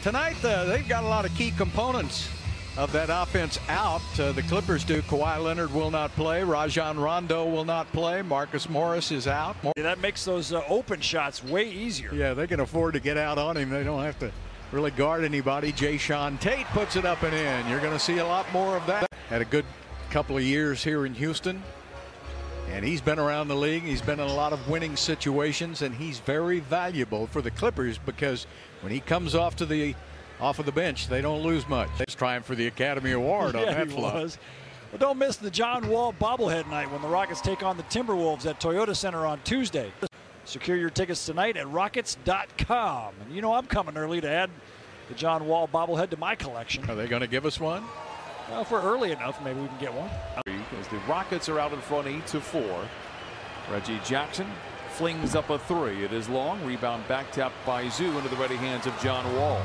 Tonight, they've got a lot of key components of that offense out. The Clippers do. Kawhi Leonard will not play. Rajon Rondo will not play. Marcus Morris is out. Yeah, that makes those open shots way easier. Yeah, they can afford to get out on him. They don't have to really guard anybody. Jayshawn Tate puts it up and in. You're going to see a lot more of that. Had a good couple of years here in Houston. And he's been around the league. He's been in a lot of winning situations, and he's very valuable for the Clippers because when he comes off of the bench, they don't lose much. He's trying for the Academy Award on that flop. Well, don't miss the John Wall bobblehead night when the Rockets take on the Timberwolves at Toyota Center on Tuesday. Secure your tickets tonight at Rockets.com. And you know I'm coming early to add the John Wall bobblehead to my collection. Are they going to give us one? Well, if we're early enough, maybe we can get one. As the Rockets are out in front 8-4. Reggie Jackson flings up a three. It is long. Rebound back tapped by Zoo into the ready hands of John Wall.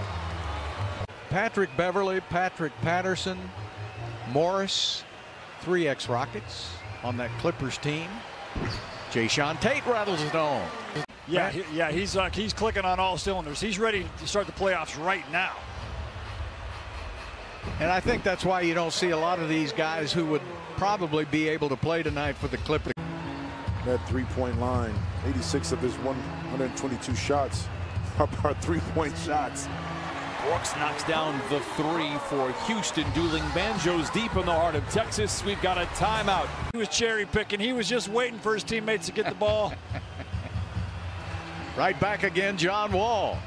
Patrick Beverly, Patrick Patterson, Morris, 3 ex-Rockets on that Clippers team. Jayshawn Tate rattles it on. Yeah, he's clicking on all cylinders. He's ready to start the playoffs right now. And I think that's why you don't see a lot of these guys who would probably be able to play tonight for the Clippers. That three-point line, 86 of his 122 shots are three-point shots. Brooks knocks down the three for Houston. Dueling banjos deep in the heart of Texas. We've got a timeout. He was cherry picking. He was just waiting for his teammates to get the ball. Right back again, John Wall.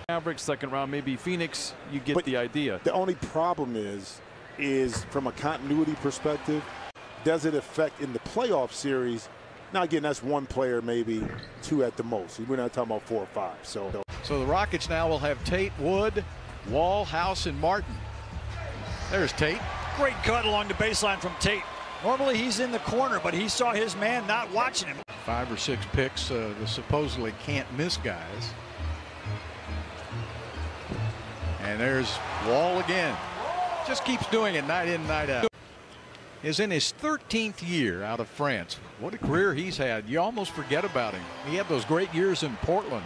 Mavericks second round, maybe Phoenix. You get the idea. The only problem is from a continuity perspective, does it affect in the playoff series? Now again, that's one player, maybe 2 at the most. We're not talking about 4 or 5. So the Rockets now will have Tate, Wood, Wall, House, and Martin. There's Tate. Great cut along the baseline from Tate. Normally he's in the corner, but he saw his man not watching him. 5 or 6 picks, the supposedly can't miss guys. And there's Wall again. Just keeps doing it night in, night out. Is in his 13th year out of France. What a career he's had. You almost forget about him. He had those great years in Portland.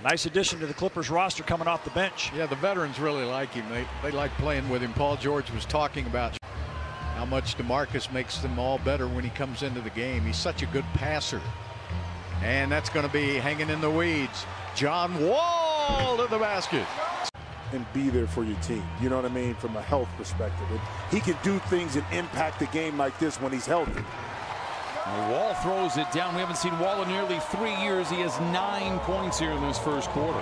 Nice addition to the Clippers roster coming off the bench. Yeah, the veterans really like him. They like playing with him. Paul George was talking about how much DeMarcus makes them all better when he comes into the game. He's such a good passer. And that's going to be hanging in the weeds. John Wall to the basket. And be there for your team. You know what I mean? From a health perspective. He can do things and impact the game like this when he's healthy. Wall throws it down. We haven't seen Wall in nearly 3 years. He has 9 points here in this first quarter.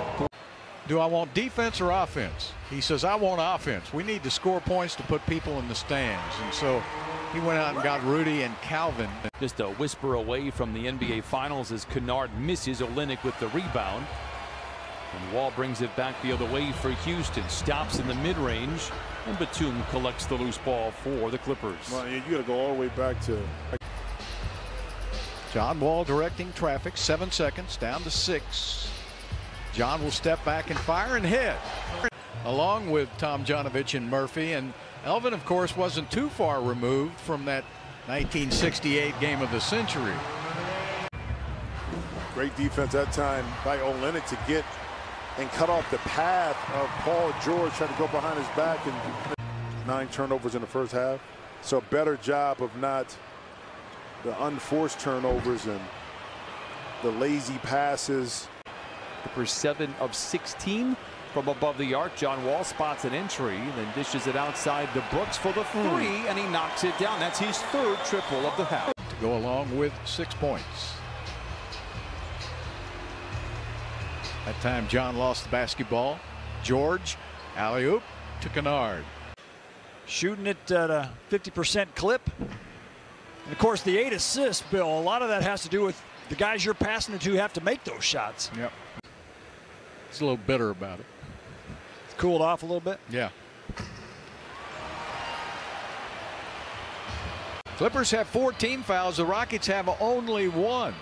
Do I want defense or offense? He says, I want offense. We need to score points to put people in the stands. And so he went out and got Rudy and Calvin. Just a whisper away from the NBA Finals as Kennard misses. Olynyk with the rebound. And Wall brings it back the other way for Houston. Stops in the mid-range. And Batum collects the loose ball for the Clippers. Well, you got to go all the way back to John Wall directing traffic. 7 seconds down to 6. John will step back and fire and hit. Along with Tom Janovich and Murphy. And Elvin, of course, wasn't too far removed from that 1968 game of the century. Great defense that time by Olynyk to get and cut off the path of Paul George trying to go behind his back, and 9 turnovers in the first half. So a better job of not the unforced turnovers and the lazy passes. For 7 of 16 from above the arc. John Wall spots an entry, then dishes it outside to Brooks for the 3, and he knocks it down. That's his 3rd triple of the half. To go along with 6 points. That time John lost the basketball. George, alley-oop to Kennard. Shooting it at a 50% clip. And of course the 8 assists, Bill, a lot of that has to do with the guys you're passing it to have to make those shots. Yep. He's a little bitter about it. It's cooled off a little bit. Yeah. Clippers have 4 team fouls. The Rockets have only 1.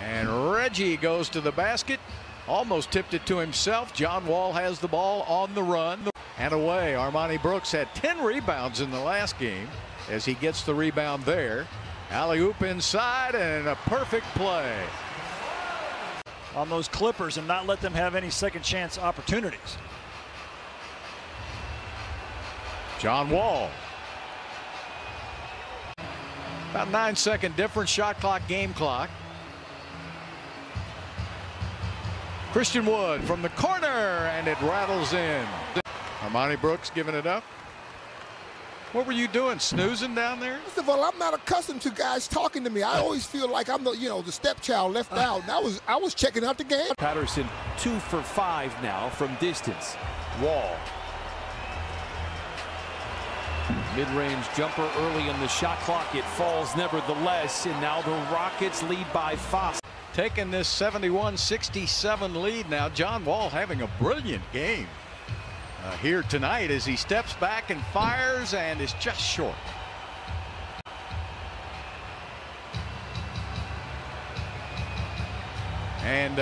And Reggie goes to the basket. Almost tipped it to himself. John Wall has the ball on the run and away. Armani Brooks had 10 rebounds in the last game as he gets the rebound there. Alley-oop inside and a perfect play. on those Clippers and not let them have any second chance opportunities. John Wall. About 9-second difference, shot clock, game clock. Christian Wood from the corner, and it rattles in. Armani Brooks giving it up. What were you doing, snoozing down there? First of all, I'm not accustomed to guys talking to me. I always feel like I'm the, the stepchild left out. And I was checking out the game. Patterson 2 for 5 now from distance. Wall. Mid-range jumper early in the shot clock. It falls nevertheless, and now the Rockets lead by 5. Taking this 71-67 lead now. John Wall having a brilliant game here tonight as he steps back and fires and is just short. And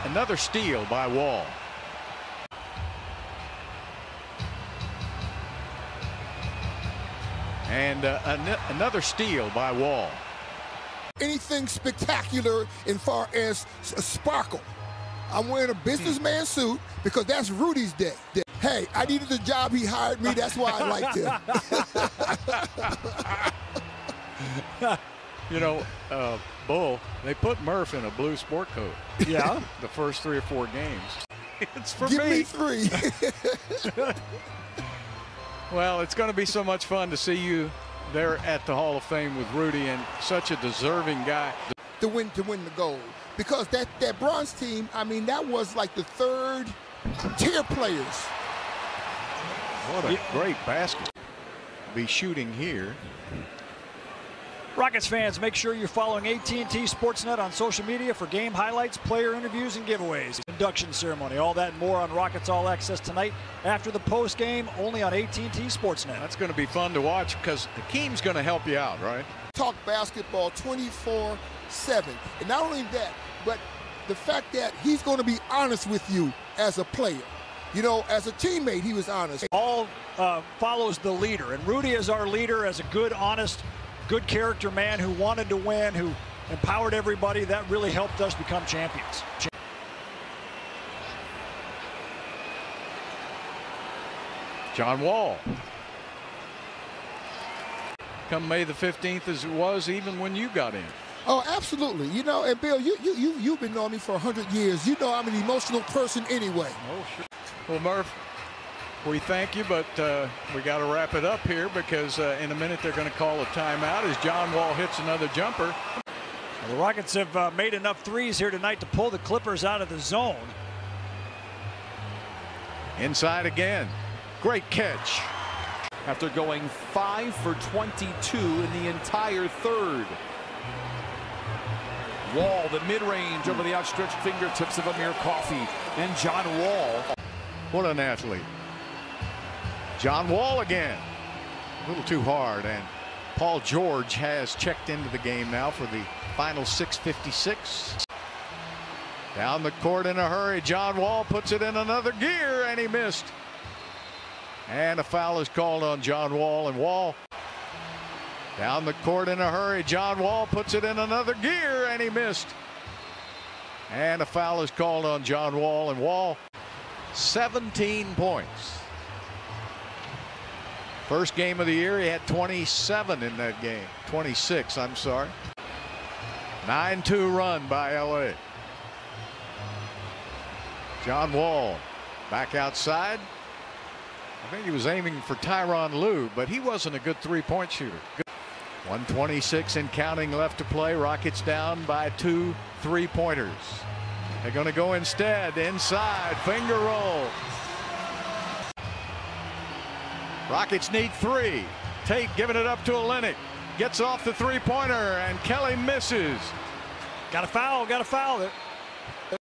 another steal by Wall. And another steal by Wall. Anything spectacular as far as sparkle. I'm wearing a businessman suit because that's Rudy's day. Hey, I needed the job. He hired me. That's why I liked him. Bull, they put Murph in a blue sport coat. Yeah. The first 3 or 4 games. It's for Give me. me 3. Well, it's going to be so much fun to see you there at the Hall of Fame with Rudy, and such a deserving guy. to win the gold. Because that bronze team, I mean, that was like the 3rd tier players. What a great basket. Be shooting here. Rockets fans, make sure you're following AT&T Sportsnet on social media for game highlights, player interviews, and giveaways. Induction ceremony, all that and more on Rockets All Access tonight after the post game, only on AT&T Sportsnet. That's going to be fun to watch because Hakeem's going to help you out, right? Talk basketball 24/7. And not only that, but the fact that he's going to be honest with you as a player. You know, as a teammate, he was honest. All follows the leader, and Rudy is our leader as a good, honest, good character man who wanted to win, who empowered everybody. That really helped us become champions. John Wall. Come May the 15th as it was even when you got in. Oh, absolutely. You know, and Bill, you've been knowing me for 100 years. You know I'm an emotional person anyway. Oh, sure. Well, Murph, we thank you, but we got to wrap it up here because in a minute they're going to call a timeout as John Wall hits another jumper. The Rockets have made enough threes here tonight to pull the Clippers out of the zone. Inside again. Great catch. After going 5 for 22 in the entire 3rd. Wall, the mid-range over the outstretched fingertips of Amir Coffey. And John Wall. What an athlete. John Wall again. A little too hard, and Paul George has checked into the game now for the final 6:56. Down the court in a hurry. John Wall puts it in another gear, and he missed. And a foul is called on John Wall, and Wall down the court in a hurry. John Wall puts it in another gear, and he missed. And a foul is called on John Wall, and Wall 17 points. First game of the year, he had 27 in that game. 26, I'm sorry. 9-2 run by LA. John Wall back outside. I think he was aiming for Tyronn Lue, but he wasn't a good three-point shooter. 126 and counting left to play. Rockets down by 2 3-pointers. They're going to go instead inside. Finger roll. Rockets need 3. Tate giving it up to Olynyk. Gets off the three-pointer, and Kelly misses. Got a foul there.